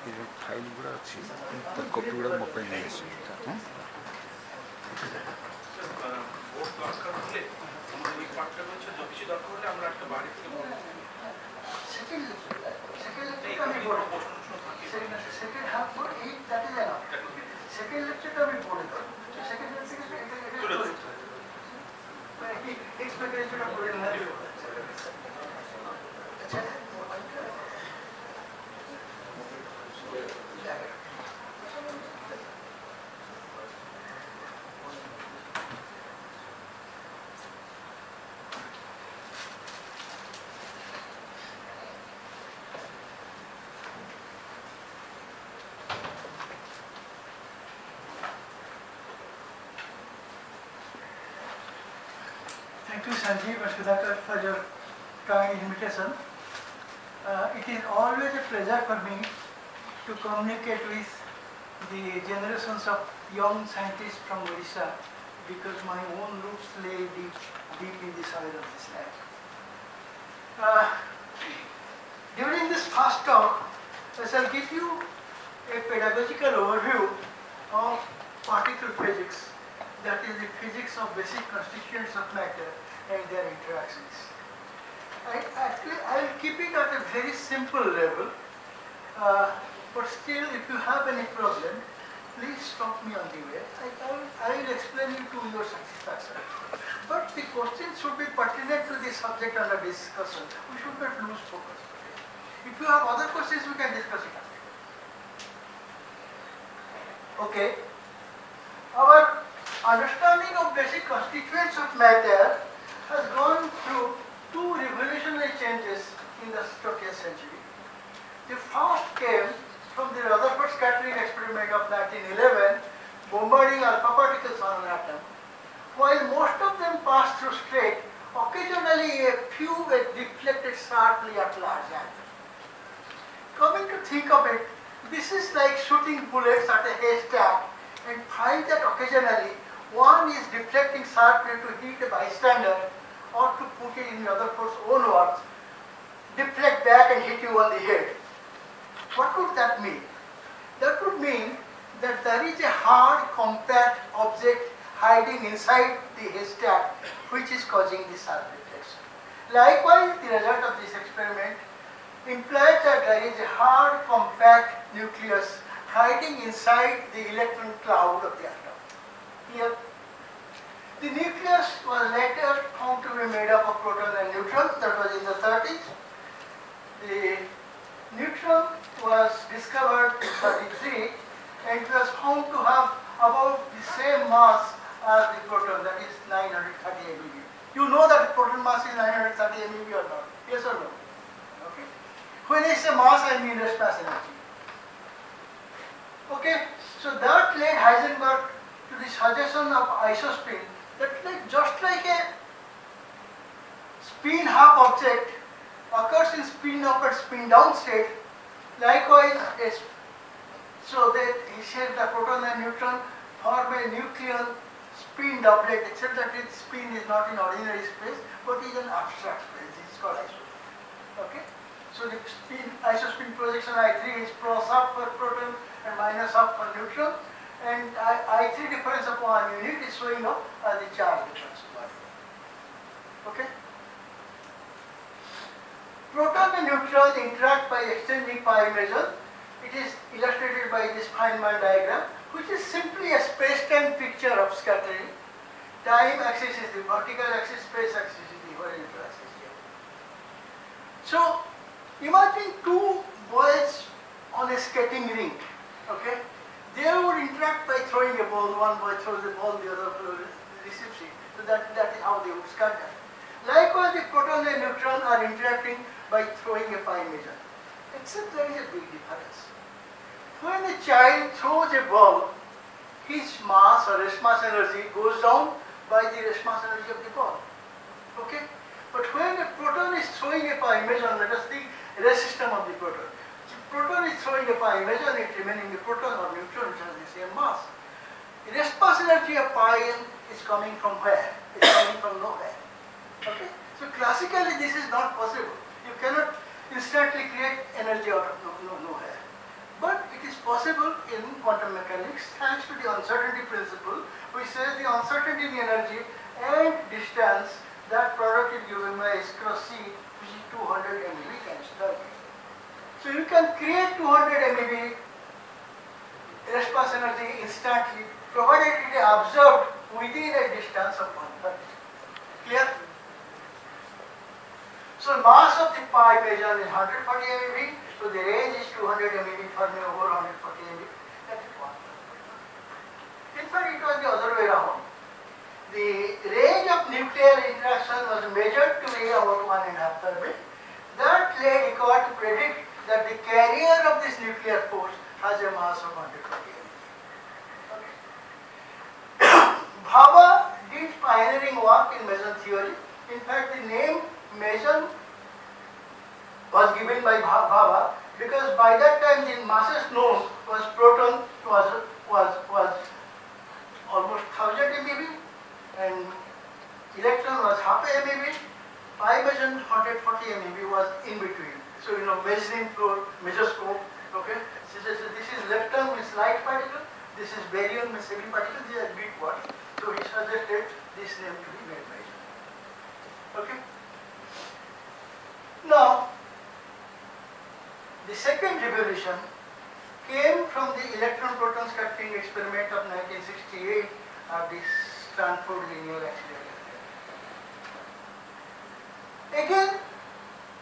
File गुड़ा अच्छी copy गुड़ा मो पे नहीं Thank you, Sanjeev and Sudhakar, for your kind invitation. It is always a pleasure for me to communicate with the generations of young scientists from Odisha, because my own roots lay deep in the soil of this land. During this first talk, I shall give you a pedagogical overview of particle physics, that is the physics of basic constituents of matter and their interactions. I will keep it at a very simple level, but still if you have any problem, please stop me on the way. I will explain it to your satisfaction. But the questions should be pertinent to the subject under discussion. We should not lose focus. If you have other questions, we can discuss it after. Okay. Our understanding of basic constituents of matter has gone through two revolutionary changes in the 20th century. The first came from the Rutherford scattering experiment of 1911, bombarding alpha particles on an atom. While most of them passed through straight, occasionally a few were deflected sharply at large angle. Coming to think of it, this is like shooting bullets at a haystack and find that occasionally one is deflecting sharply to hit a bystander, or to put it in Rutherford's own words, deflect back and hit you on the head. What would that mean? That would mean that there is a hard, compact object hiding inside the haystack which is causing the sharp deflection. Likewise, the result of this experiment implies that there is a hard, compact nucleus hiding inside the electron cloud of the atom. Here, the nucleus was later found to be made up of proton and neutron. That was in the 30s. The neutron was discovered in 33 and it was found to have about the same mass as the proton, that is 930 MeV. You know that proton mass is 930 MeV or not? Yes or no? Okay. When I say mass, I mean rest mass energy. Okay. So that led Heisenberg to the suggestion of isospin, that just like a spin half object occurs in spin up and spin down state, likewise so that he said the proton and neutron form a nuclear spin doublet, except that its spin is not in ordinary space but is an abstract space. This is called isospin. Okay? So the spin isospin projection I3 is plus up for proton and minus up for neutron. And I3 difference of 1 unit is showing up as the charge difference of 1 unit. Okay? Proton and neutron interact by exchanging pi measure. It is illustrated by this Feynman diagram, which is simply a space-time picture of scattering. Time axis is the vertical axis, space axis is the horizontal axis here. So, imagine two boys on a skating rink. Okay? They would interact by throwing a ball. One boy throws the ball, the other receives it. So that is how they would scatter. Likewise, the proton and neutron are interacting by throwing a pi measure. Except there is a big difference. When a child throws a ball, his mass or rest mass energy goes down by the rest mass energy of the ball. Okay? But when a proton is throwing a pi measure, let us think rest system of the proton. Proton is throwing a pi measure and it remaining the proton or neutron which has the same mass. The rest mass energy of pi is coming from where? It is coming from nowhere. Okay? So classically this is not possible. You cannot instantly create energy out of nowhere. But in quantum mechanics thanks to the uncertainty principle, which says the uncertainty in the energy and distance, that product is given by S cross C, which is 200 MeV times 30. So you can create 200 MeV response energy instantly, provided it is observed within a distance of 130. Clear? So mass of the pi measure is 140 MeV, so the range is 200 MeV Fermi over 140 MeV. That is one. In fact, it was the other way around. The range of nuclear interaction was measured to be about 1.5 Fermi. That led Eckert to predict that the carrier of this nuclear force has a mass of 140 MeV. Okay. Bhabha did pioneering work in meson theory. In fact, the name meson was given by Bhabha because by that time the masses known was proton was almost 1000 MeV and electron was half a MeV. Pi meson 140 MeV was in between. So measuring for mesoscope. Okay, this is lepton means light particle. This is barium means heavy particle. These are Greek words. So he suggested this name to be made by him. Okay. Now, the second revolution came from the electron-proton scattering experiment of 1968 at the Stanford Linear Accelerator. Again,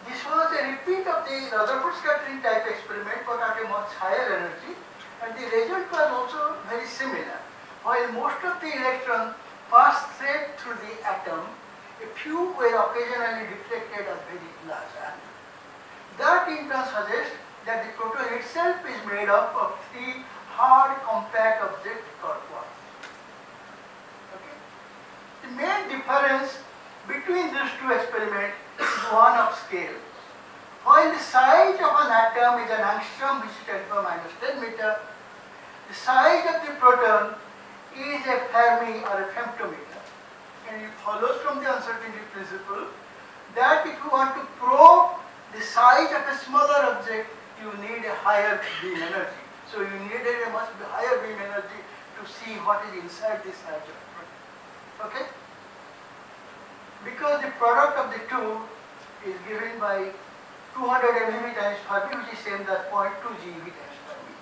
this was a repeat of the Rutherford scattering type experiment but at a much higher energy, and the result was also very similar. While most of the electrons passed straight through the atom, a few were occasionally deflected at very large angle. That in turn suggests that the proton itself is made up of 3 hard compact objects called quarks. Okay. The main difference between these two experiments is one of scale. While the size of an atom is an angstrom, which is 10 to the minus 10 meter, the size of the proton is a Fermi or a femtometer. And it follows from the uncertainty principle that if you want to probe the size of a smaller object, you need a higher beam energy. So you needed a much higher beam energy to see what is inside this larger proton. Okay? Because the product of the two is given by 200 MeV times Fermi, which is same as 0.2 GeV times Fermi.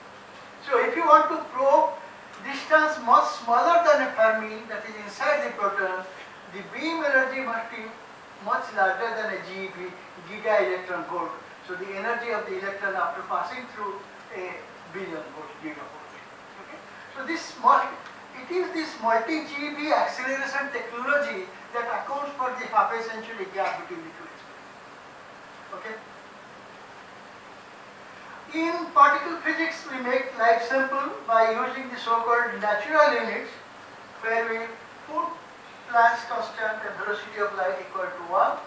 So if you want to probe distance much smaller than a Fermi that is inside the proton, the beam energy must be much larger than a GeV, giga-electron volt. So the energy of the electron after passing through a billion volts, gigavolt. Okay? So it is this multi-GeV acceleration technology that accounts for the half a century gap between the two experiments. Okay? In particle physics, we make life simple by using the so-called natural units, where we put Planck's constant and velocity of light equal to 1.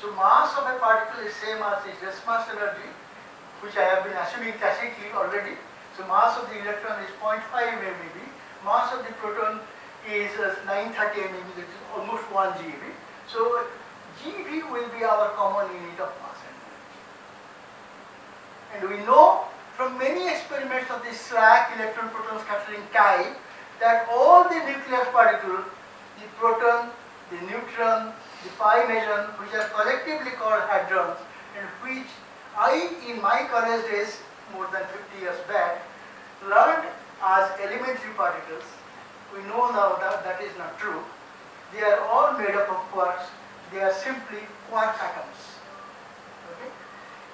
So mass of a particle is same as its rest mass energy, which I have been assuming tacitly already. So mass of the electron is 0.5 MeV. Mass of the proton is 930 MeV, that is almost 1 GeV. So GeV will be our common unit of mass and energy. And we know from many experiments of the slack electron-proton scattering type that all the nucleus particles, the proton, the neutron, the pi meson, which are collectively called hadrons, and which I, in my college days, more than 50 years back, learned as elementary particles. We know now that that is not true. They are all made up of quarks. They are simply quark atoms. Okay?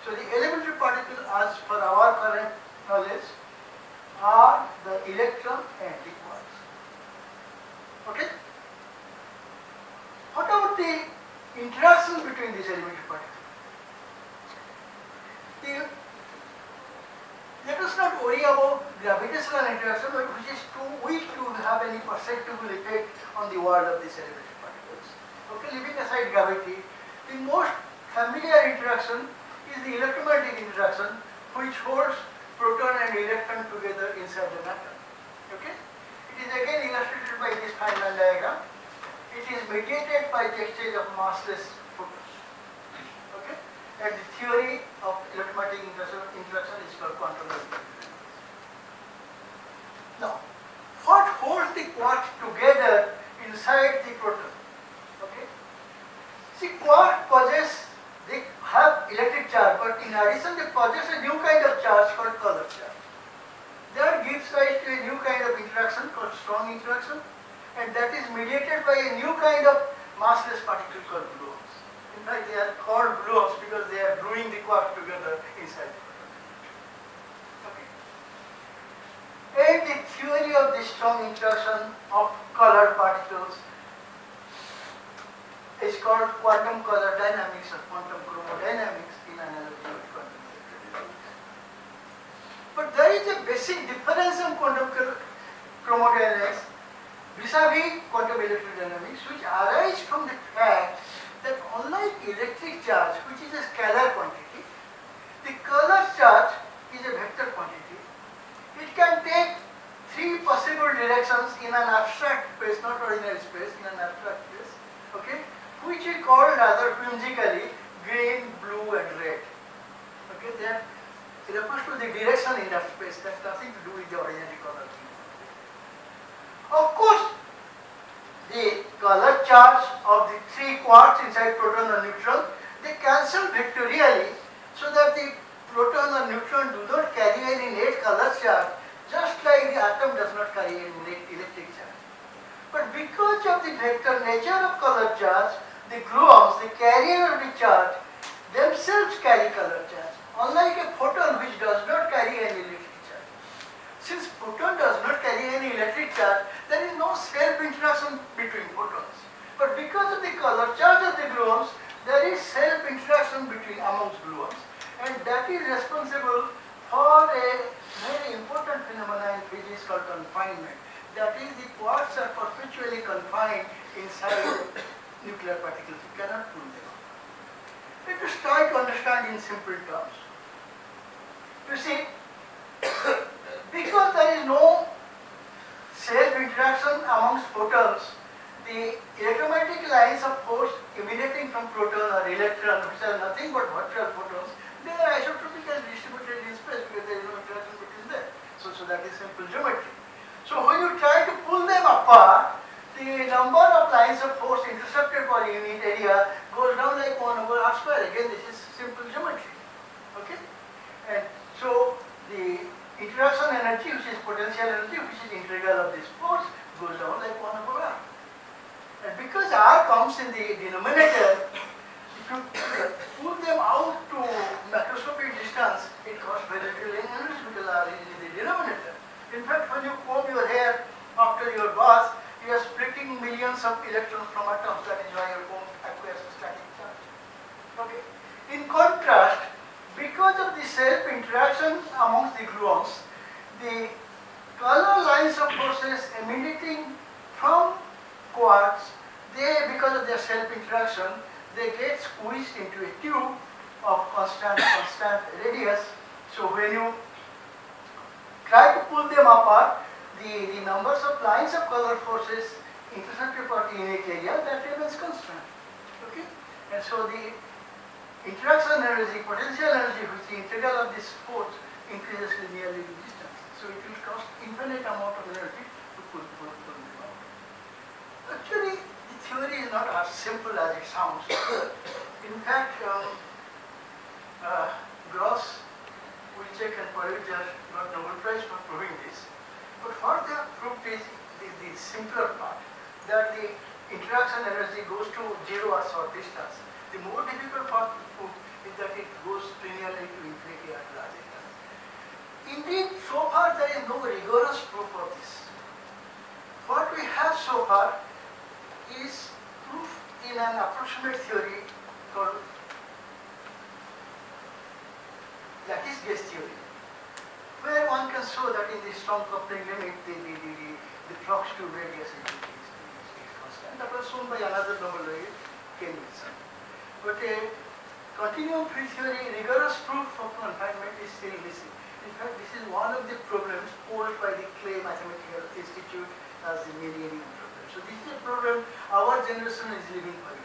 So the elementary particles, as per our current knowledge, are the electron and the quarks. Okay? What about the interaction between these elementary particles? Let us not worry about gravitational interaction, but which is too weak to have any perceptible effect on the world of these elementary particles. Okay, leaving aside gravity, the most familiar interaction is the electromagnetic interaction, which holds proton and electron together inside an atom. Okay? It is again illustrated by this Feynman diagram. It is mediated by the exchange of massless photons. Okay? And the theory of electromagnetic interaction is called quantum mechanics. quarks together inside the proton. Okay? See, quarks possess, they have electric charge, but in addition they possess a new kind of charge called color charge. That gives rise to a new kind of interaction called strong interaction, and that is mediated by a new kind of massless particle called gluons. In fact, they are called gluons because they are gluing the quarks together inside the proton. Okay. And the theory of the strong interaction of colored particles is called quantum color dynamics or quantum chromodynamics in analogy with quantum electrodynamics. But there is a basic difference in quantum chromodynamics vis-a-vis quantum electrodynamics, which arises from the fact that unlike electric charge, which is a scalar quantity, the color charge is a vector quantity. It can take three possible directions in an abstract space, not ordinary space, in an abstract space, okay, which we call rather whimsically green, blue and red. Okay, that refers to the direction in that space. That's nothing to do with the ordinary color. Of course, the color charge of the three quarks inside proton or neutron, they cancel vectorially so that the proton or neutron do not carry any net color charge, just like the atom does not carry any net electric charge. But because of the vector nature of color charge, the gluons, the carrier of the charge, themselves carry color charge, unlike a photon which does not carry any electric charge. Since photon does not carry any electric charge, there is no self-interaction between photons. But because of the color charge of the gluons, there is self-interaction amongst gluons, and that is responsible for a very important phenomenon in physics called confinement. That is, the quarks are perpetually confined inside nuclear particles. You cannot pull them out. Let us try to understand in simple terms. You see, because there is no self-interaction amongst photons, the electromagnetic lines of force emanating from proton or electron, which are nothing but virtual photons, they are isotropically distributed in space because there is no interaction between them. So that is simple geometry. So when you try to pull them apart, the number of lines of force intercepted per unit area goes down like 1 over r square. Again, this is simple geometry. Okay? And so the interaction energy, which is potential energy, which is integral of this force, goes down like 1 over r. And because r comes in the denominator, if you pull them out to macroscopic distance, it costs very little energy because r is in the denominator. In fact, when you comb your hair after your bath, you are splitting millions of electrons from atoms. That is why your comb acquires a static charge. Okay. In contrast, because of the self-interaction amongst the gluons, the color lines of forces emanating from quarks, they, because of their self-interaction, they get squeezed into a tube of constant radius. So when you try to pull them apart, the numbers of lines of color forces intercepted per unit area, that remains constant. Okay? And so the interaction energy, potential energy, which is the integral of this force, increases linearly with distance. So it will cost infinite amount of energy to pull them out. Actually, the theory is not as simple as it sounds. In fact, Gross, Wilczek and Poirier got Nobel Prize for proving this. But what they have proved is the simpler part, that the interaction energy goes to 0 or short distance. The more difficult part to prove is that it goes linearly to infinity at large distance. Indeed, so far there is no rigorous proof of this. What we have so far is proof in an approximate theory called lattice gauge theory, where one can show that in the strong coupling limit, the flux tube radius is constant. That was shown by another Nobel laureate, Ken Wilson. But a continuum field theory, rigorous proof of confinement is still missing. In fact, this is one of the problems posed by the Clay Mathematical Institute as the millennium problem. So this is a problem our generation is living for.